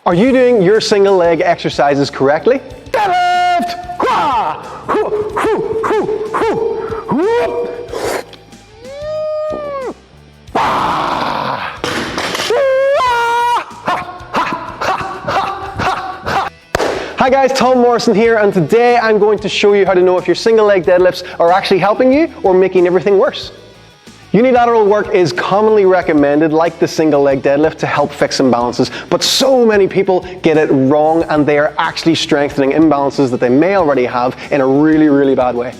Are you doing your single leg exercises correctly? Deadlift! Hi guys, Tom Morrison here, and today I'm going to show you how to know if your single leg deadlifts are actually helping you or making everything worse. Unilateral work is commonly recommended, like the single leg deadlift, to help fix imbalances, but so many people get it wrong and they are actually strengthening imbalances that they may already have in a really bad way.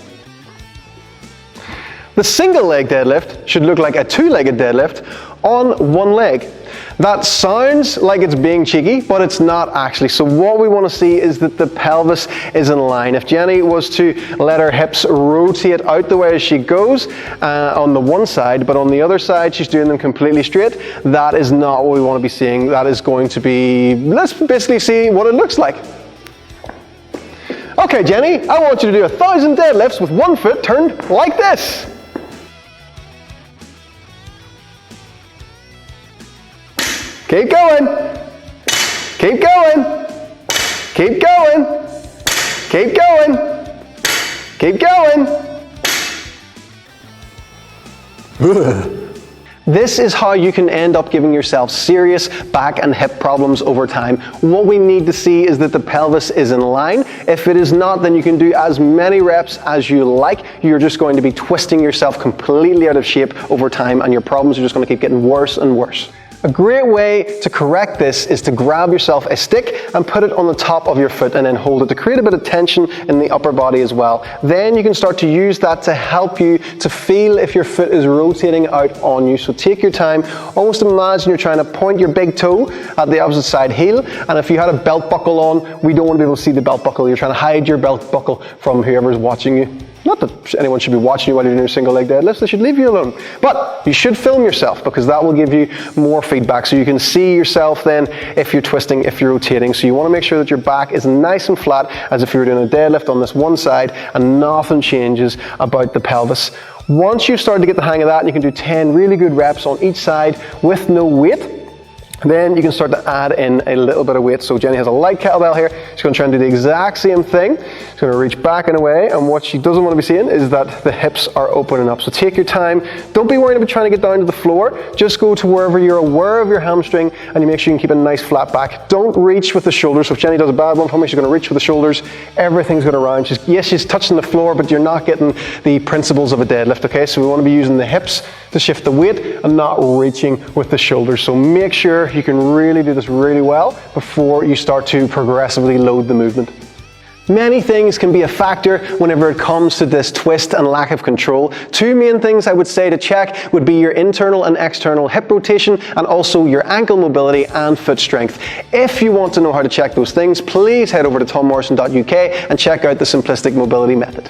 The single leg deadlift should look like a two-legged deadlift on one leg. That sounds like it's being cheeky, but it's not actually. So what we want to see is that the pelvis is in line. If Jenny was to let her hips rotate out the way as she goes on the one side, but on the other side she's doing them completely straight, that is not what we want to be seeing. That is going to be, let's basically see what it looks like. Okay, Jenny, I want you to do 1,000 deadlifts with one foot turned like this. Keep going, keep going, keep going, keep going, keep going. This is how you can end up giving yourself serious back and hip problems over time. What we need to see is that the pelvis is in line. If it is not, then you can do as many reps as you like. You're just going to be twisting yourself completely out of shape over time, and your problems are just going to keep getting worse and worse. A great way to correct this is to grab yourself a stick and put it on the top of your foot and then hold it to create a bit of tension in the upper body as well. Then you can start to use that to help you to feel if your foot is rotating out on you. So take your time. Almost imagine you're trying to point your big toe at the opposite side heel, and if you had a belt buckle on, we don't want to be able to see the belt buckle. You're trying to hide your belt buckle from whoever's watching you. Not that anyone should be watching you while you're doing your single leg deadlifts, they should leave you alone. But you should film yourself, because that will give you more feedback, so you can see yourself then if you're twisting, if you're rotating. So you want to make sure that your back is nice and flat as if you were doing a deadlift on this one side, and nothing changes about the pelvis. Once you've started to get the hang of that, and you can do 10 really good reps on each side with no weight, then you can start to add in a little bit of weight. So Jenny has a light kettlebell here. She's going to try and do the exact same thing. She's going to reach back and away, and what she doesn't want to be seeing is that the hips are opening up. So take your time. Don't be worried about trying to get down to the floor. Just go to wherever you're aware of your hamstring, and you make sure you can keep a nice flat back. Don't reach with the shoulders. So if Jenny does a bad one for me, she's going to reach with the shoulders. Everything's going to round. Yes, she's touching the floor, but you're not getting the principles of a deadlift, okay? So we want to be using the hips to shift the weight and not reaching with the shoulders. So make sure you can really do this really well before you start to progressively load the movement. Many things can be a factor whenever it comes to this twist and lack of control. Two main things I would say to check would be your internal and external hip rotation, and also your ankle mobility and foot strength. If you want to know how to check those things, please head over to tommorrison.uk and check out the simplistic mobility method.